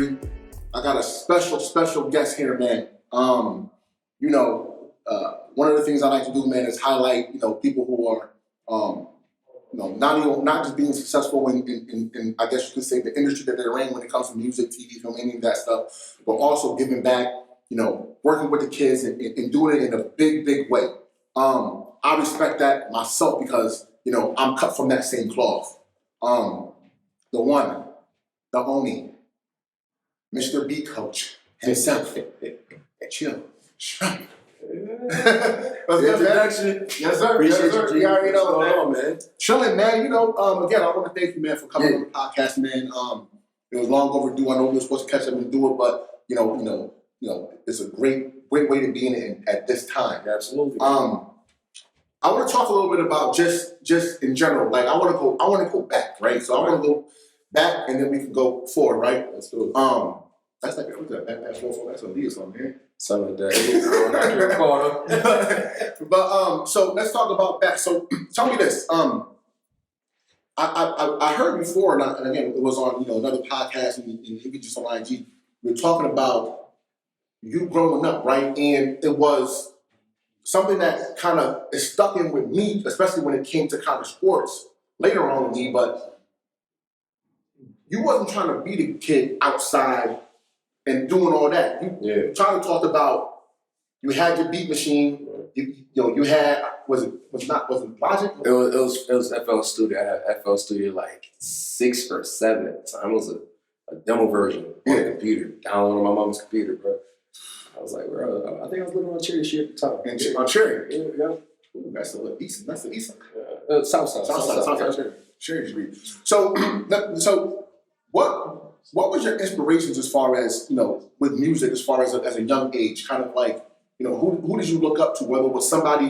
Humphrey. I got a special guest here, man. One of the things I like to do, man, is highlight, people who are, not just being successful in I guess you could say the industry that they're in when it comes to music, TV, film, any of that stuff, but also giving back, working with the kids and doing it in a big way. I respect that myself because, I'm cut from that same cloth. The one, the only, Mr. B Coach himself. CHILLSHUMP. Introduction. Yes, sir. Appreciate yes, sir. you, already know, what's going on, man? Chilling, man. Again, I want to thank you, man, for coming on the podcast, man. It was long overdue. I know we were supposed to catch up and do it, but it's a great way to be in it at this time. Absolutely. I want to talk a little bit about just in general. Like I want to go back, right? So I want to go back, and then we can go forward, right? Let's do it. That's like that's a lead or something, man. Something like that. But so let's talk about that. So tell me this. I heard before, and again, it was on another podcast, and even just on IG. We were talking about you growing up, right? And it was something that kind of is stuck in with me, especially when it came to kind of sports later on in me. But you wasn't trying to be the kid outside and doing all that. You trying to talk about you had your beat machine. You had was it Logic? It was FL Studio. I had FL Studio like 6 or 7 at the time. It was a demo version on the computer, downloaded on my mom's computer, bro. I was like, bro, I think I was living on Cherry Street at the time. And on Cherry? Yeah. Ooh, that's the east. That's the east side. South side. Cherry Street. So what was your inspirations as far as with music, as far as a young age, kind of like who did you look up to? Whether it was somebody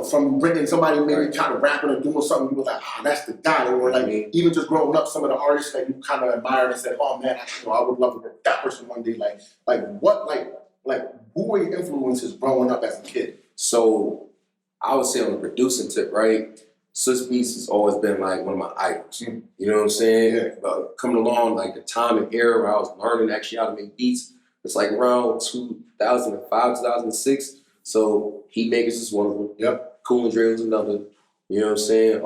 from Britain, somebody maybe kind of rapping or doing something, you were like, that's the guy, or like even just growing up, some of the artists that you kind of admired and said, oh man, I would love to work with that person one day. Who were your influences growing up as a kid? So I would say on the producing tip, right? Swiss Beats has always been like one of my idols. You know what I'm saying? Yeah. Coming along like the time and era where I was learning actually how to make beats, it's like around 2005, 2006. So Heatmakers is one of them. Yep. Cool and Dre was another. You know what I'm saying?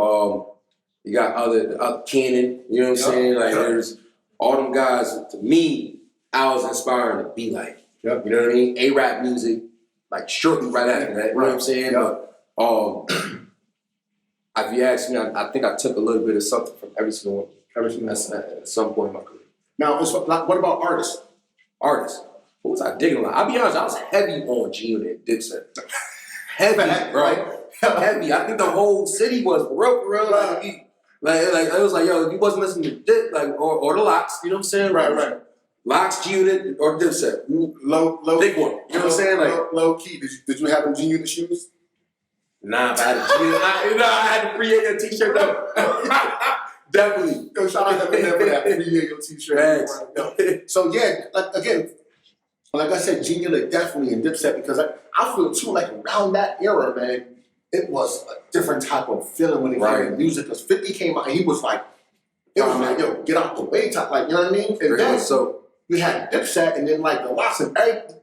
You got other Cannon. You know what I'm saying? Like there's all them guys. To me, I was inspiring to be like. Yep. You know what I mean? A-rap music, like shortly right after that. You know what I'm saying? Yep. But if you ask me, I think I took a little bit of something from every single one. At some point in my career. Now, what about artists? Artists. What was I digging on? I'll be honest, I was heavy on G-Unit and Dipset. Heavy, bro. Heavy. I think the whole city was for real. Like it was like, yo, if you wasn't listening to Dip, or the Locks, you know what I'm saying? Right. Locks, G-Unit, or Dipset. Low big one. You know what I'm saying? Like low key. Did you have them G-Unit shoes? Nah, but I had a G-Unit. I had to create a t-shirt though. Definitely. Yo, shout out to Eminem for that free t-shirt. So yeah, like I said, G-Unit definitely and Dipset, because I feel too like around that era, man, it was a different type of feeling when it came to music. Because 50 came out and he was like, like, yo, get out the way type, like, you know what I mean? And then we had Dipset, and then like the Locks, and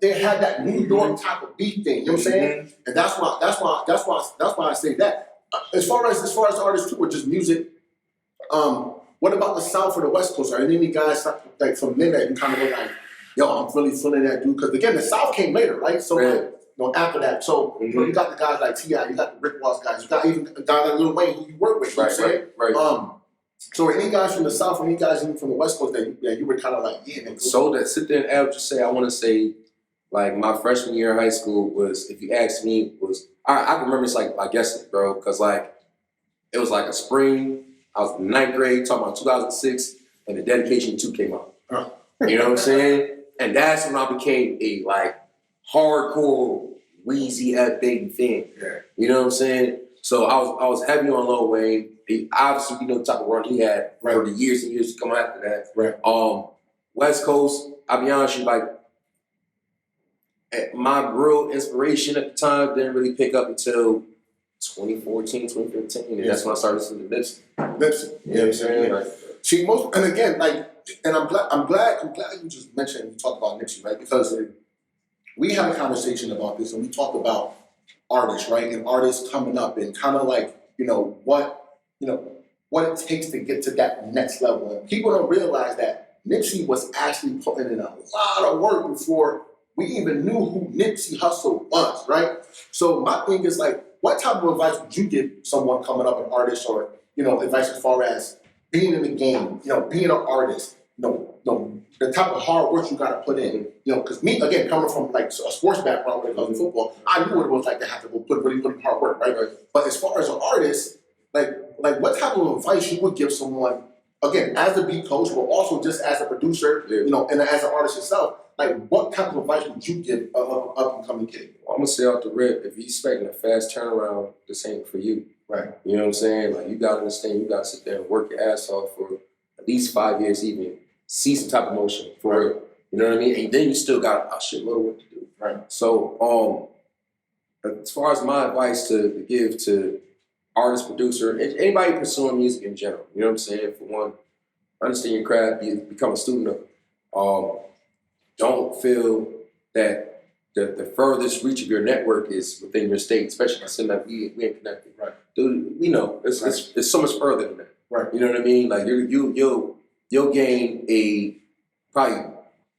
they had that New York type of beat thing. You know what I'm saying? And that's why I say that. As far as the artists too, or just music. What about the South or the West Coast? Are there any guys like from there that you kind of were like, yo, I'm really feeling that dude? Because again, the South came later, right? So after that, so you got the guys like T.I., you got the Rick Ross guys, you got even a guy like Lil Wayne who you work with. You know what I'm saying? Right. So any guys from the South, or any guys even from the West Coast that you were kind of like, yeah. So that sit there and average say, I want to say, like my freshman year in high school was, if you ask me, I can remember it's like yesterday, bro, because like it was like a spring. I was in 9th grade, talking about 2006, and the Dedication 2 came out. You know what I'm saying? And that's when I became a like hardcore Weezy F Baby fan. Yeah. You know what I'm saying? So I was heavy on Lil Wayne. Obviously, the type of run he had for the years and years to come after that. Right. West Coast, I'll be honest with you, like my real inspiration at the time didn't really pick up until 2014, 2015, and that's when I started listening to Nipsey. You know what I'm saying? See, and again, like and I'm glad you just mentioned, you talked about Nipsey, right? Because we had a conversation about this, and we talked about artists, right? And artists coming up and kind of like, what it takes to get to that next level. And people don't realize that Nipsey was actually putting in a lot of work before we even knew who Nipsey Hussle was, right? So my thing is like, what type of advice would you give someone coming up, an artist, or, advice as far as being in the game, being an artist, the type of hard work you got to put in, because me, again, coming from like a sports background when it comes to football, I knew what it was like to have to go really put in hard work, right? But as far as an artist, like what type of advice you would give someone, again, as a beat coach, but also just as a producer, and as an artist yourself, like what type of advice would you give up and coming kid? I'm gonna say off the rip, if you're expecting a fast turnaround, this ain't for you. Right. You know what I'm saying? Like you gotta understand, you gotta sit there and work your ass off for at least 5 years, even see some type of motion for it. You know what I mean? And then you still got a shitload of work to do. Right. So, as far as my advice to give to artist, producer, anybody pursuing music in general, you know what I'm saying? For one, understand your craft, become a student of it. Don't feel that the furthest reach of your network is within your state, especially considering that we ain't connected. Right. Dude, it's so much further than that. Right. You know what I mean? Like you'll gain a probably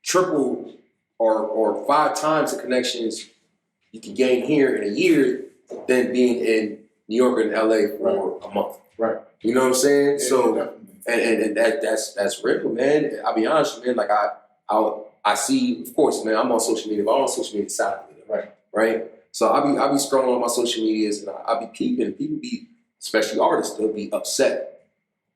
triple or 5 times the connections you can gain here in a year than being in New York and LA for a month. Right. You know what I'm saying? Yeah, so and that's real, man. I'll be honest, man. Like I see, of course, man, I'm on social media, but I'm on social media silently. Right. So I'll be scrolling on my social medias and I'll be peeping. People be, especially artists, they'll be upset.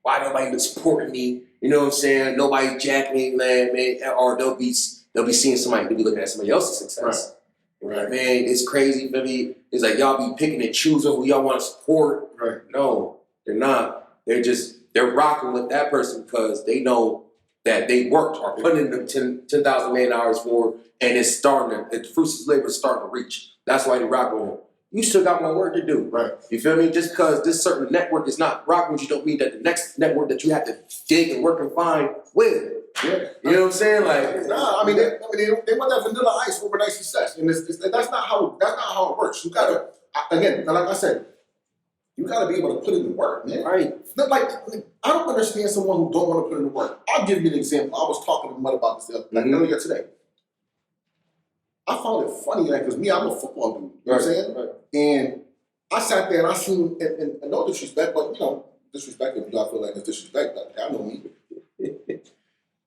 Why nobody supporting me? You know what I'm saying? Nobody jacking me, man. Or they'll be seeing somebody, they'll be looking at somebody else's success. Right. Man, it's crazy for me. It's like y'all be picking and choosing who y'all want to support. Right. No, they're not. They're rocking with that person because they know that they worked or put in them 10,000 man hours for, and the fruits of labor is starting to reach. That's why they rock with him. You still got more work to do. Right. You feel me? Just because this certain network is not rocking with you don't mean that the next network that you have to dig and work and find will. Yeah. You know what I'm saying? Like, nah, they want that vanilla ice overnight success. And that's not how it works. You gotta, again, like I said, you gotta be able to put in the work, man. Right. Like, I don't understand someone who don't want to put in the work. I'll give you an example. I was talking to Motv about this earlier today. I found it funny, because me, I'm a football dude. You know what I'm saying? Right. And I sat there and I seen, and no disrespect, but disrespect if y'all feel like it's disrespect, but I know me.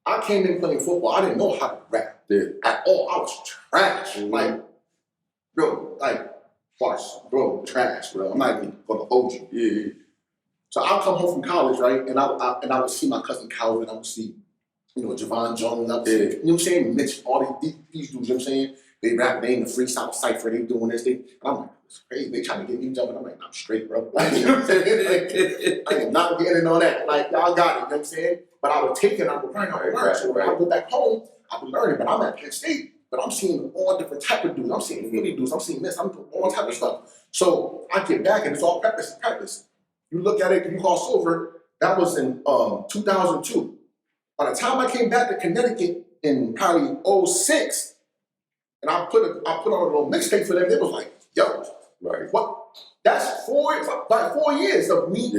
I came in playing football. I didn't know how to rap at all. I was trash. Trash, bro. I'm not even gonna hold you. Yeah. So I'll come home from college, right? And I would see my cousin Calvin. I would see, Javon Jones. I would see, you know what I'm saying? Mitch, all these dudes, you know what I'm saying? They rap, they in the freestyle cypher, they doing this, and I'm like, it's crazy. They trying to get me jumping. I'm like, I'm straight, bro. Like, you know what I'm saying? I am not getting on that. Like, y'all got it, you know what I'm saying? But I would take it, I would learn. So when I go back home, I would learn it. But I'm at Penn State, but I'm seeing all different type of dudes. I'm seeing Philly dudes, I'm seeing this, I'm doing all type of stuff. So I get back and it's all practice. You look at it, you cross over, that was in 2002. By the time I came back to Connecticut in probably 06, and I put on a little mixtape for them, they was like, yo, what? That's 4 years of me,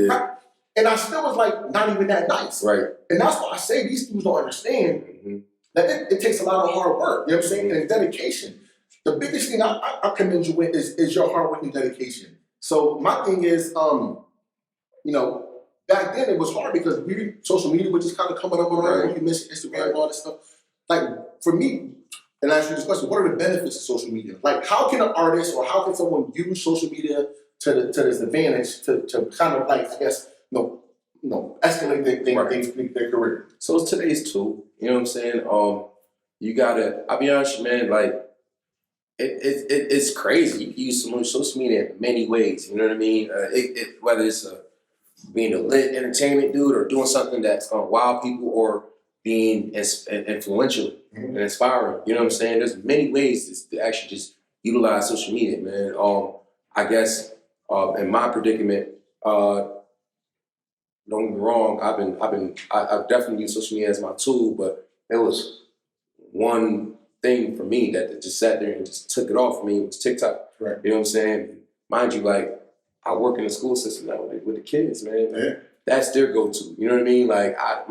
and I still was like, not even that nice. Right. And that's why I say these dudes don't understand that it takes a lot of hard work, you know what I'm saying, and dedication. The biggest thing I commend you with is your hard work and dedication. So my thing is, back then it was hard because social media was just kind of coming up on our own. You miss Instagram and all this stuff. Like, for me, and I ask you this question, what are the benefits of social media? Like, how can an artist or how can someone use social media to this advantage to kind of, like, I guess, escalate their career? So it's today's tool. You know what I'm saying? You gotta, I'll be honest, man, like, it's crazy. You can use social media in many ways. You know what I mean? Whether it's being a lit entertainment dude or doing something that's gonna wow people or being influential and inspiring. You know what I'm saying? There's many ways to actually just utilize social media, man. I guess in my predicament, don't get me wrong, I've definitely used social media as my tool, but it was one thing for me that just sat there and just took it off for me. It was TikTok. Right. You know what I'm saying? Mind you, like, I work in the school system now with the kids, man. Yeah. That's their go-to. You know what I mean? Like, I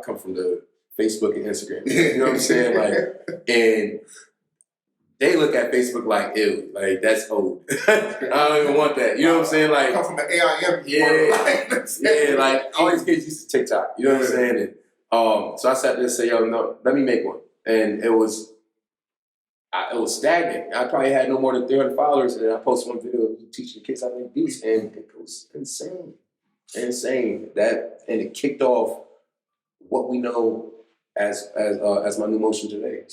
come from the Facebook and Instagram. You know what I'm saying? Like, and they look at Facebook like, ew, like, that's old. I don't even want that. You know what I'm saying? Like, I come from the AIM. Yeah, like, all these kids used to TikTok. You know what I'm saying? And so I sat there and said, yo, no, let me make one. And it was stagnant. I probably had no more than 300 followers, and I posted one video of me teaching kids how to make beats, and it was insane. And it kicked off what we know as my new motion today.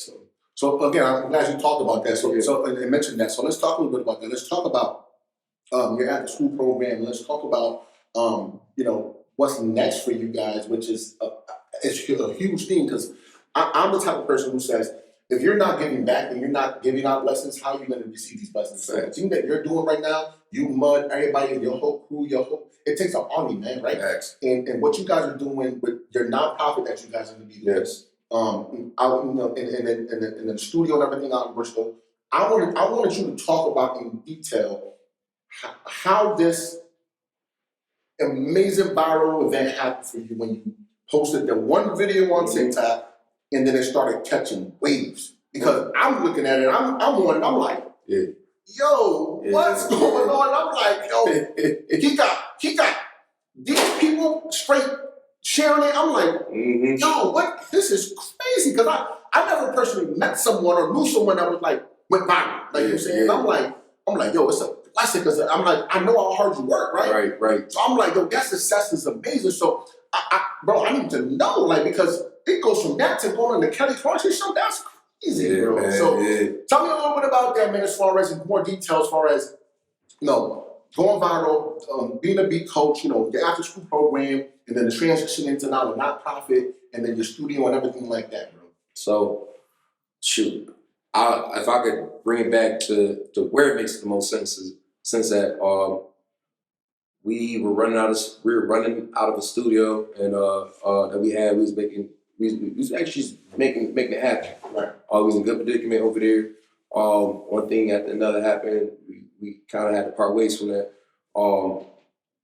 So again, I'm glad you talked about that. So and mentioned that. So let's talk a little bit about that. Let's talk about your after school program. Let's talk about what's next for you guys, which is it's a huge thing, because I'm the type of person who says, if you're not giving back and you're not giving out lessons, how are you going to receive these lessons? So the thing that you're doing right now, you, Mud, everybody in your whole crew, it takes an army, man, right? Yes. And what you guys are doing with your nonprofit that you guys are going to be doing, Yes. out in the studio and everything out in Bristol, I wanted you to talk about in detail how this amazing viral event happened for you when you posted the one video on TikTok, and then it started catching waves. Because I'm looking at it, I'm like, yo, what's going on? I'm like, yo, he got these people straight sharing it. I'm like, yo, what? This is crazy. Because I never personally met someone or knew someone that was like went viral. Like you're saying, I'm like, yo, it's a blessing, because I'm like, I know how hard you work, right? Right. So I'm like, yo, that success is amazing. So bro, I need to know, like, because it goes from that to going on the Kelly Clarkson show. That's crazy, bro. Man, so tell me a little bit about that, man, as far as in more detail, as far as going viral, being a beat coach, the after school program, and then the transition into now a nonprofit, and then your studio and everything like that, bro. So, shoot, if I could bring it back to where it makes the most sense that we were running out of a studio, and that we had. We was actually making it happen. Right. We was in good predicament over there. One thing after another happened. We kind of had to part ways from that. Out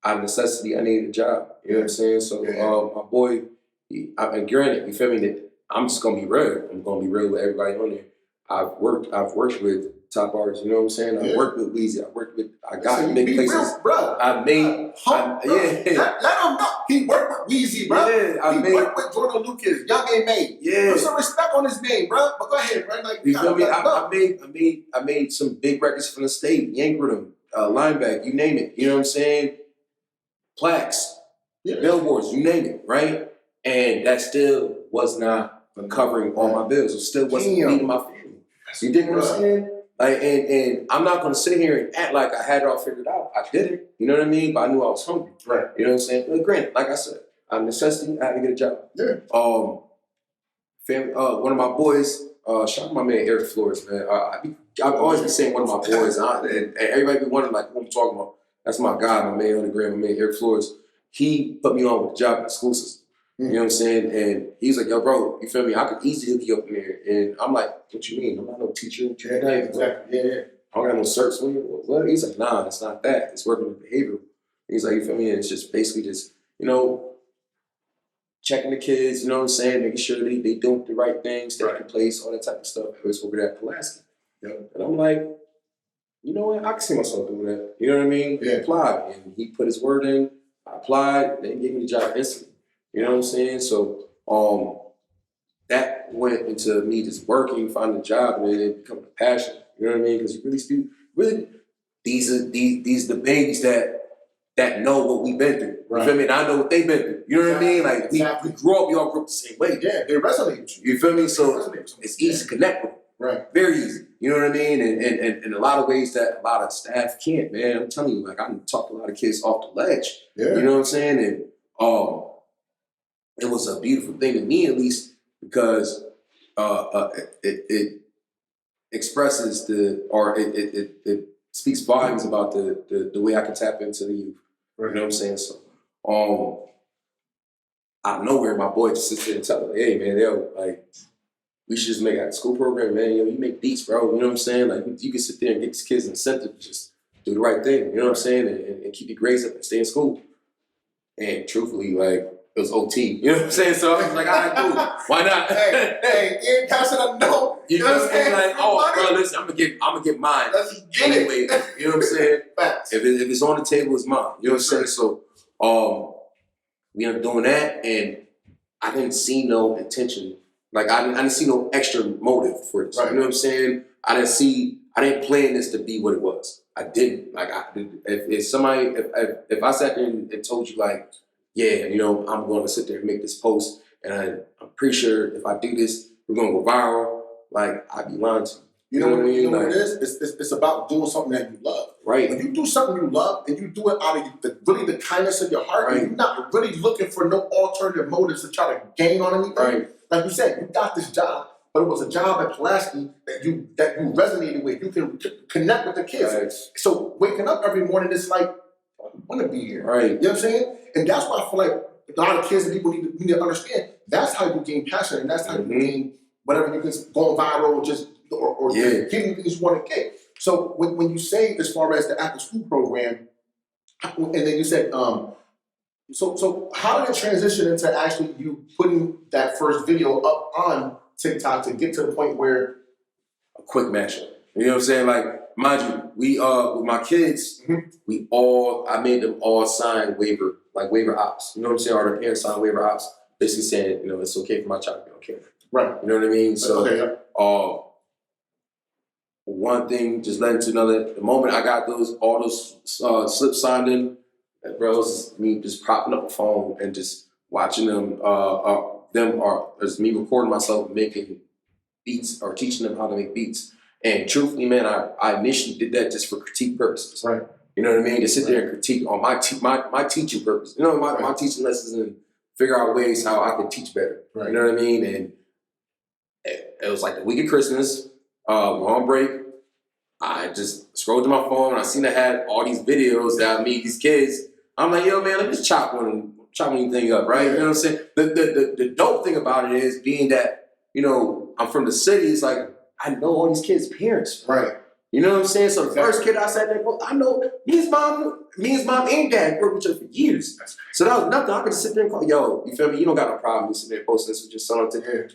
of necessity, I needed a job. You know what I'm saying? So my boy, and granted, you feel me? That I'm just gonna be real. I'm gonna be real with everybody on there. I've worked with top artists. You know what I'm saying? I worked with Weezy. I got in big places. Real, bro. Let him know. He worked with Weezy, bro. He worked with Jordan Lucas, Young and May. Yeah. Put some respect on his name, bro. But go ahead, right? Like, you feel me? I made some big records for the state, Yank Rhythm, Lineback, you name it. You know what I'm saying? Plaques, billboards, you name it, right? And that still was not covering all my bills. It still wasn't feeding my family. You dig what I'm saying? Like, and I'm not gonna sit here and act like I had it all figured out. I didn't. You know what I mean? But I knew I was hungry. Right. You know what I'm saying? But granted, like I said, out of necessity, I had to get a job. Yeah. Family, one of my boys, shout out my man Eric Flores, man. I've always been saying one of my boys, and everybody be wondering like who I'm talking about. That's my guy, my man on the gram, my man Eric Flores. He put me on with a job at the school system. You know what I'm saying? And he's like, yo, bro, you feel me? I could easily hook you up in there. And I'm like, what you mean? I'm not no teacher. Exactly. Yeah. I don't got no certs. What? He's like, nah, it's not that. It's working with behavioral. He's like, you feel me? And it's just basically just, checking the kids, you know what I'm saying? Making sure they doing the right things, staying in place, all that type of stuff. I was over there at Pulaski. And I'm like, you know what? I can see myself doing that. You know what I mean? Yeah. Applied. And he put his word in. I applied. They gave me the job instantly. You know what I'm saying? So that went into me just working, finding a job, and then it became a passion. You know what I mean? Because you really, these are the babies that know what we've been through. Right. You feel me? And I know what they've been through. You know what I mean? Like we grew up, we all grew up the same way. Yeah, they resonate with you. You feel me? So it's easy to connect with them. Right. Very easy. You know what I mean? And in a lot of ways that a lot of staff can't, man. I'm telling you, like I talked to a lot of kids off the ledge. Yeah. You know what I'm saying? And it was a beautiful thing to me, at least, because it expresses it speaks volumes about the way I can tap into the youth. Right. You know what I'm saying? So out of nowhere, my boy just sits there and tells me, hey man, yo, like, we should just make a school program, man. Yo, you make beats, bro. You know what I'm saying? Like, you can sit there and get these kids incentive to just do the right thing. You know what I'm saying? And keep your grades up and stay in school. And truthfully, like, it was OT. You know what I'm saying? So I was like, all right, cool. Why not? hey, you passing a note. You know what I'm saying? Like, oh, bro, listen, I'm gonna get mine. Let's get anyway. it. You know what I'm saying? Facts. If it's on the table, it's mine. You know what I'm saying? So, we ended up doing that, and I didn't see no intention. Like, I didn't see no extra motive for this. Right. You know what I'm saying? I didn't plan this to be what it was. I didn't. Like, if I sat there and told you, like, yeah, you know, I'm going to sit there and make this post, and I'm pretty sure if I do this, we're going to go viral, like, I'd be lying to you. You know what I mean? You know what it is? It's about doing something that you love. Right. When you do something you love and you do it out of the kindness of your heart, right, and you're not really looking for no alternative motives to try to gain on anything. Right. Like you said, you got this job, but it was a job at Pulaski that you resonated with. You can connect with the kids. Right. So waking up every morning, it's like, I want to be here. Right. You know what I'm saying? And that's why I feel like a lot of kids and people need to understand. That's how you gain passion, and that's how you gain whatever you can go viral, or getting things you want to get. So when you say as far as the after school program, and then you said, so how did it transition into actually you putting that first video up on TikTok to get to the point where a quick mashup? You know what I'm saying? Like, mind you, we with my kids, I made them all sign waiver ops. You know what I'm saying? Or their parents sign waiver ops, basically saying, you know, it's okay for my child to be on camera. Right. You know what I mean? So one thing just led to another. The moment I got all those slips signed in, bro, it was me just propping up a phone and just watching them as me recording myself making beats or teaching them how to make beats. And truthfully, man, I initially did that just for critique purposes. Right. You know what I mean? To sit there and critique on my teaching purpose. You know, my teaching lessons and figure out ways how I could teach better. Right. You know what I mean? And it was like the week of Christmas. We're on break. I just scrolled to my phone. And I seen I had all these videos that I made these kids. I'm like, yo, man, let me just chop anything up, right? You know what I'm saying? The dope thing about it is being that, you know, I'm from the city. It's like I know all these kids' parents, right? You know what I'm saying? So the first kid I sat there, I know me and mom and dad worked with each other for years. So that was nothing. I could just sit there and call, yo, you feel me? You don't got no problem sitting there posting this with your son to here.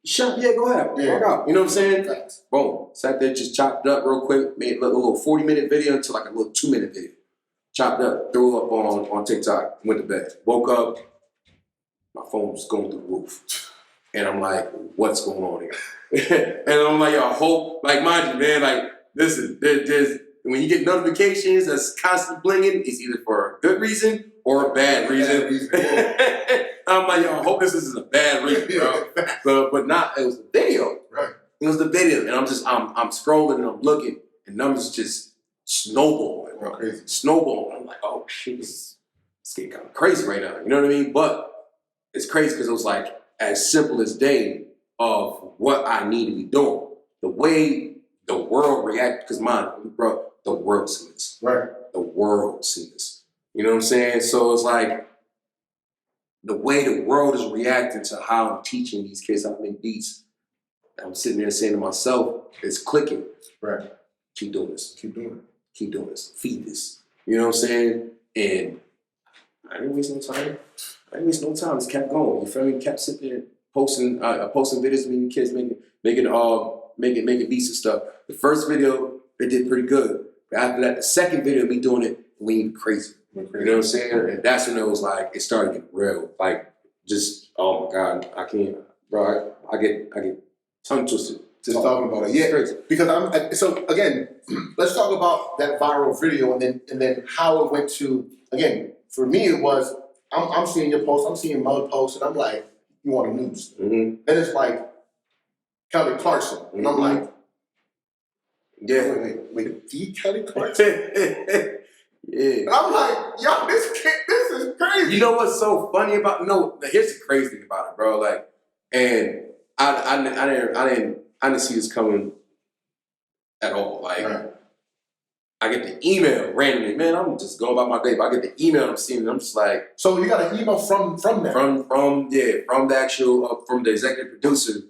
Yeah, go ahead. Walk out. You know what I'm saying? Thanks. Boom. Sat there, just chopped it up real quick, made a little 40-minute video into like a little 2-minute video. Chopped up, threw it up on TikTok, went to bed. Woke up, my phone was going through the roof. And I'm like, what's going on here? And I'm like, yo, I hope, like, mind you, man, like, listen, there's when you get notifications that's constantly blinging, it's either for a good reason or a bad reason. I'm like, yo, I hope this isn't a bad reason, bro. But not, it was the video. Right. It was the video. And I'm scrolling and I'm looking, and numbers just snowballing, bro. Crazy. Snowballing. I'm like, oh shit, it's getting kind of crazy right now. You know what I mean? But it's crazy because it was like as simple as day of what I need to be doing. The way the world reacted, because bro, the world seen this. Right. The world seen this. You know what I'm saying? So it's like the way the world is reacting to how I'm teaching these kids how to make beats. I'm sitting there saying to myself, it's clicking. Right. Keep doing this. Keep doing it. Keep doing this. Feed this. You know what I'm saying? And I didn't waste no time. Just kept going. You feel me? Kept sitting there posting videos of me kids making beats and stuff. The first video, it did pretty good. But after that, the second video, me doing it, went crazy. You know what I'm saying? And that's when it was like, it started getting real. Like, just, oh my God, I can't, bro, I get tongue twisted. Just talking about it. Yeah, crazy. Because so again, let's talk about that viral video and then how it went to, again, for me it was, I'm seeing your post, I'm seeing Motv post, and I'm like, you want the news. Then it's like Kelly Clarkson. And I'm like, yeah, wait, the Kelly Clarkson? Yeah. And I'm like, yo, this is crazy. You know what's so funny about here's the crazy thing about it, bro. Like, and I didn't see this coming at all. Like, I get the email randomly. Man, I'm just going about my day, but I get the email and I'm seeing it. I'm just like. So you got an email from that? From the actual, from the executive producer.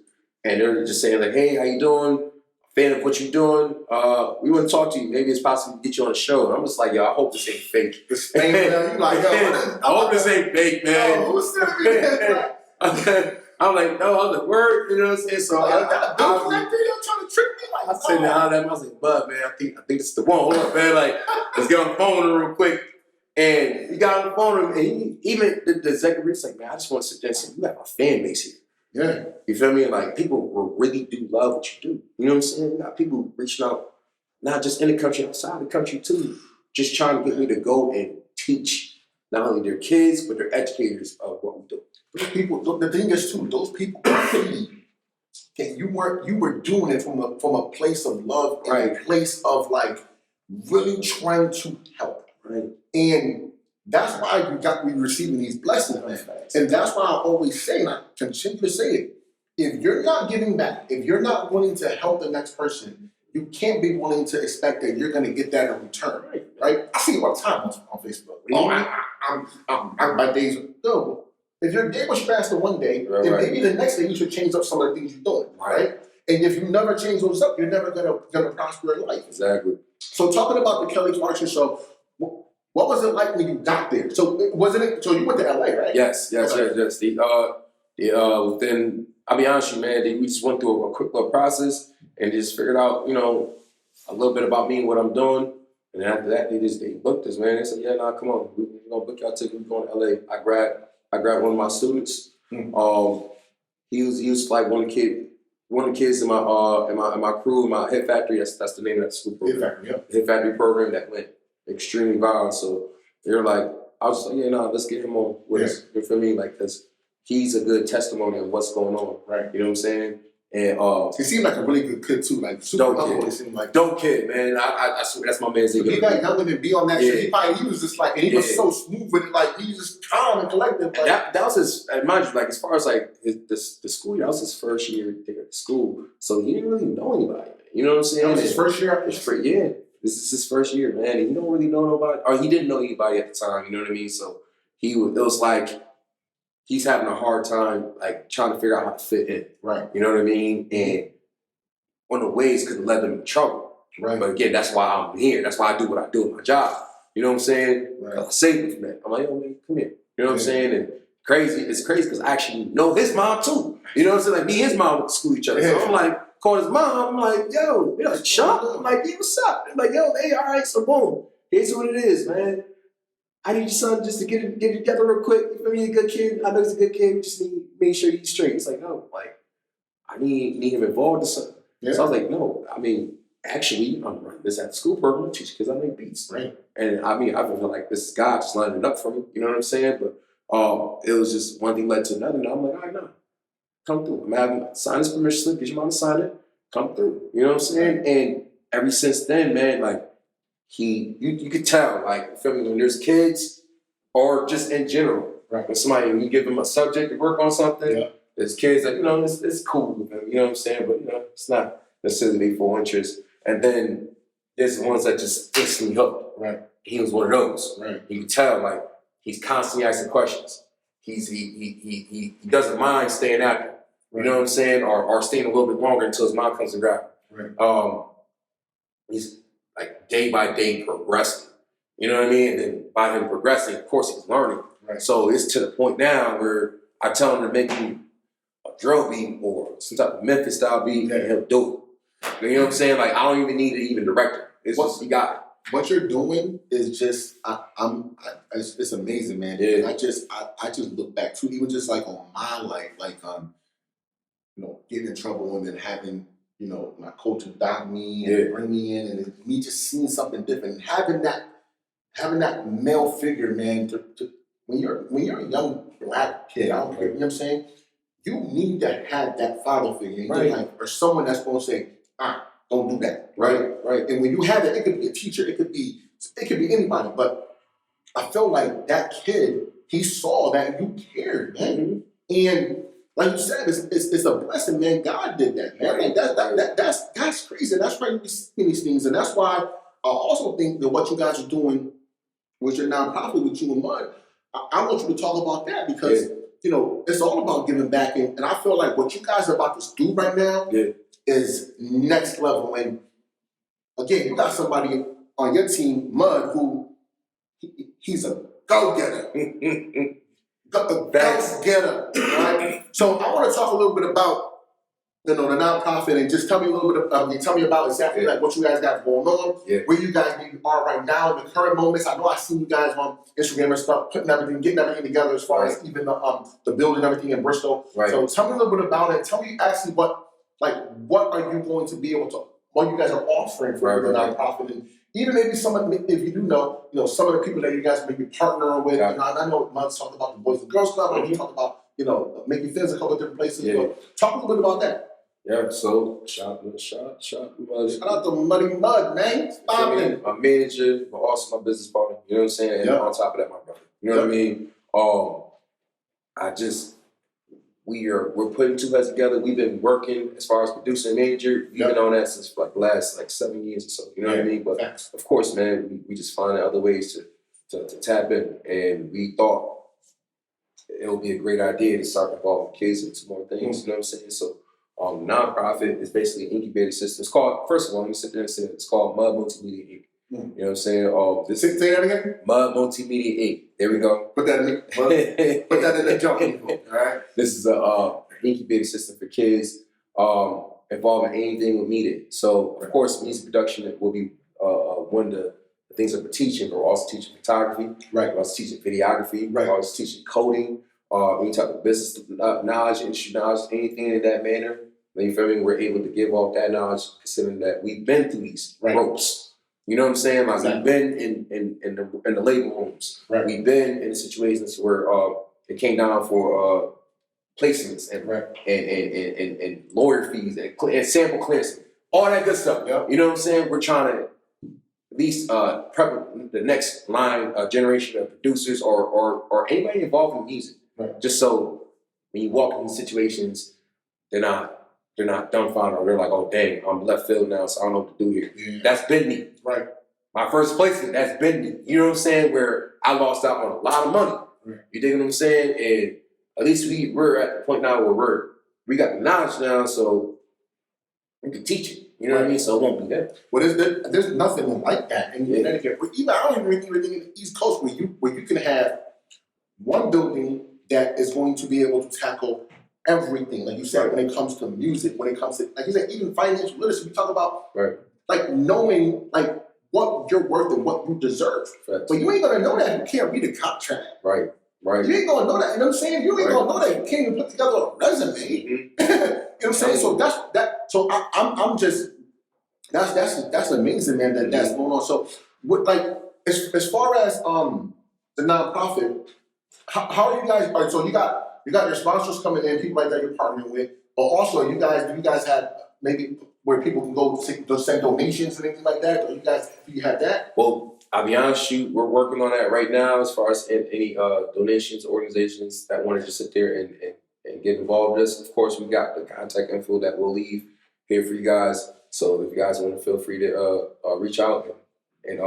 And they're just saying like, hey, how you doing? Fan of what you're doing. We want to talk to you. Maybe it's possible to get you on the show. And I'm just like, yo, I hope this ain't fake. It's fake, man. You like, yo, I hope this ain't fake, man. Yo, who's sending me this? I'm like, no, I was like, word, you know what I'm saying? So Y'all trying to trick me? Like, I said, nah, I was like, bud, man, I think it's the one. Hold up, man. Like, let's get on the phone with him real quick. And he got on the phone with him, and even the executive was like, man, I just want to sit there and say, you have a fan base here. Yeah. You feel me? Like, people will really do love what you do. You know what I'm saying? We got people reaching out, not just in the country, outside the country too, just trying to get me to go and teach not only their kids, but their educators of what we do. Those people, the thing is too, those people okay, you were doing it from a place of love and Right. a place of like really trying to help. Right. And that's why we receiving these blessings, man. And that's why I always say, and I continue to say it, if you're not giving back, if you're not willing to help the next person, you can't be willing to expect that you're going to get that in return, right? I see it all the time on Facebook. My days are good. If your day was faster one day, then maybe the next day you should change up some of the things you're doing, right? And if you never change those up, you're never gonna prosper in life. Exactly. So talking about the Kelly Clarkson show, what was it like when you got there? So wasn't it? So you went to LA, right? Yes. Within, I'll be honest with you, man, we just went through a quick little process and just figured out, you know, a little bit about me and what I'm doing. And after that, they booked us, man. They said, yeah, nah, come on, we're gonna book y'all ticket. We're going to LA. I grabbed one of my students. He was like one of the kids in my crew, in my Hit Factory. That's the name of that school program. Hit Factory, yeah. Hit Factory program that went extremely viral. So they're like, I was like, yeah, let's get him on with us. You feel me? Like, cause he's a good testimony of what's going on. Right. You know what I'm saying? And he seemed like a really good kid too, like super humble. He seemed like dope kid, man. I swear that's my man's. He got younger than be on that shit. He was just like, and he was so smooth with it, like he was just calm and collected. Like, that was his. Mind you, like as far as like the school year, that was his first year there at school, so he didn't really know anybody. You know what I'm saying? That was his first year. Yeah, this is his first year, man. And he don't really know nobody, or he didn't know anybody at the time. You know what I mean? So it was like he's having a hard time, like trying to figure out how to fit in. Right. You know what I mean? And one of the ways could have led them in trouble. Right. But again, that's why I'm here. That's why I do what I do in my job. You know what I'm saying? Right. I saved him from that. I'm like, yo, man, come here. You know what I'm saying? And it's crazy because I actually know his mom too. You know what I'm saying? Like me and his mom went to school each other. So I'm like, calling his mom, I'm like, yo, you know, Chump? I'm like, yeah, what's up? I'm like, yo, hey, all right, so boom. Here's what it is, man. I need your son just to get it together real quick. You feel me? He's a good kid. I know he's a good kid. We just need to make sure he's straight. It's like, no, like, I need him involved in something. Yeah. So I was like, no, I mean, actually, I'm running this after school program, teach kids how to make beats. Right. And I mean, I feel like this is God just lining it up for me. You know what I'm saying? But it was just one thing led to another. And I'm like, all right, no, come through. I'm having sign this permission slip, get your mom to sign it, come through. You know what I'm saying? Right. And ever since then, man, like, you could tell, like, you feel me, when there's kids or just in general, right? When you give them a subject to work on something, there's kids that, you know, it's cool with them, you know what I'm saying? But, you know, it's not necessarily for interest. And then there's the ones that just instantly hooked. Right. He was one of those. Right. You can tell, like, he's constantly asking questions. He doesn't mind staying after. You know what I'm saying? Or staying a little bit longer until his mom comes and grabs him. Right. He's like day by day progressing. You know what I mean? And then by him progressing, of course, he's learning. Right. So it's to the point now where I tell him to make me a drill beat or some type of Memphis style beat, and he'll do it. You know what I'm saying? Like, I don't even need to even direct it. It's just, you got it. What you're doing is just, it's amazing, man. Yeah. I just look back to even just like on my life, like, you know, getting in trouble and then having, you know, my coach adopt me and bring me in, and me just seeing something different, and having that male figure, man. When you're a young black kid, I don't care, you know what I'm saying? You need to have that father figure, like, or someone that's going to say, don't do that, right? Right. And when you have that, it could be a teacher, it could be anybody, but I felt like that kid, he saw that you cared, man, and like you said, it's a blessing, man. God did that, man. Like that's crazy. That's why you be seeing these things, and that's why also think that what you guys are doing with your nonprofit, with you and Mud, I want you to talk about that because you know it's all about giving back, and I feel like what you guys are about to do right now is next level. And again, you got somebody on your team, Mud, who he's a go-getter. Go-getter, right? So I want to talk a little bit about, you know, the nonprofit and just tell me a little bit tell me about exactly like what you guys got going on, where you guys are right now in the current moments. I know I seen you guys on Instagram and stuff, putting everything, getting everything together as far as even the building, everything in Bristol. So tell me a little bit about it. Tell me actually what are you going to be able to, what you guys are offering for the nonprofit, and even maybe some of, if you do know, some of the people that you guys may be partnering with. And I know Mud's talked about the Boys and Girls Club, and we talked about, making things a couple of different places. Talk a little bit about that. Yeah, so shout out to Muddy Mud, man. My manager, but also my business partner. You know what I'm saying? And on top of that, my brother. You know what I mean? We're putting two heads together. We've been working as far as producer and manager. We've been on that since like the last 7 years or so. You know what I mean? But of course, man, we just find other ways to tap in, and we thought it would be a great idea to start involving kids into more things. You know what I'm saying? So. Nonprofit is basically an incubator system. It's called, first of all, let me sit there and say it. It's called Motv Inc. You know what I'm saying? Say that again? Motv Inc. There we go. Put that in the junk. All right. This is an incubator system for kids involving anything with media. So, of course, music production will be one of the things that we're teaching. We're also teaching photography. We're also teaching videography. We're also teaching coding. Any type of business knowledge, industry knowledge, anything in that manner. You feel me? We're able to give off that knowledge, considering that we've been through these ropes. You know what I'm saying? Like we've been in the labor rooms. We've been in situations where it came down for placements and lawyer fees and sample clearances, all that good stuff. You know what I'm saying? We're trying to at least prep the next line generation of producers or anybody involved in music. Just so when you walk into situations, they're not dumbfounded, or they're like, oh dang, I'm left field now, so I don't know what to do here. That's been me. My first placement, that's been me. You know what I'm saying? Where I lost out on a lot of money. You dig what I'm saying? And at least we're at the point now where we got the knowledge now, so we can teach it. You know what I mean? So it won't be that. Well, there's nothing like that in Connecticut. Even I don't even think in the East Coast where you can have one building that is going to be able to tackle everything, like you said, when it comes to music, when it comes to, like you said, even financial literacy. We talk about like knowing like what you're worth and what you deserve. But you ain't gonna know that if you can't read a contract. Right. You ain't gonna know that. You know what I'm saying? You ain't gonna know that if you can't even put together a resume. You know what I'm saying? So that's that. So I'm just that's amazing, man. That's going on. So what, like as far as the nonprofit. How are you guys? All right, so you got your sponsors coming in, people like that you're partnering with, but also do you guys have maybe where people can go send donations and anything like that? Do you have that? Well, I'll be honest with you, we're working on that right now as far as any donations, organizations that want to just sit there and get involved with us. Of course, we got the contact info that we'll leave here for you guys. So if you guys want to, feel free to reach out and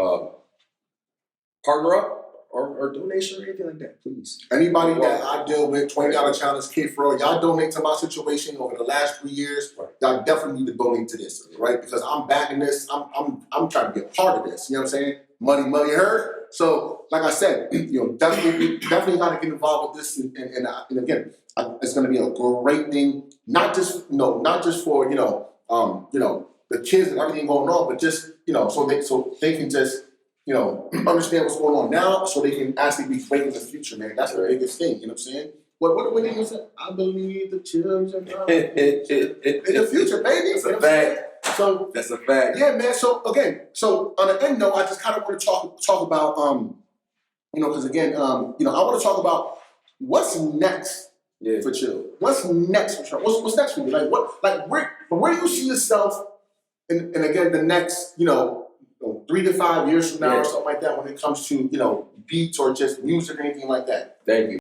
partner up. Or donation or anything like that, please. Anybody that I deal with, $20 challenge, kid for all, y'all donate to my situation over the last 3 years. Y'all definitely need to donate to this, right? Because I'm backing this. I'm trying to be a part of this. You know what I'm saying? Money heard. So, like I said, definitely got to get involved with this. And again, it's going to be a great thing. Not just for the kids and everything going on, but just so they can just. Understand what's going on now so they can actually be great in the future, man. That's the biggest thing, you know what I'm saying? What did you say? I believe the children in the future, baby. That's a fact. So that's a fact. Yeah, man. So on the end note, I just kind of want to talk about because again, I want to talk about what's next for Chill. What's next for Chill? What's next for you? Where do you see yourself and again the next, 3 to 5 years from now or something like that when it comes to, beats or just music or anything like that? Thank you.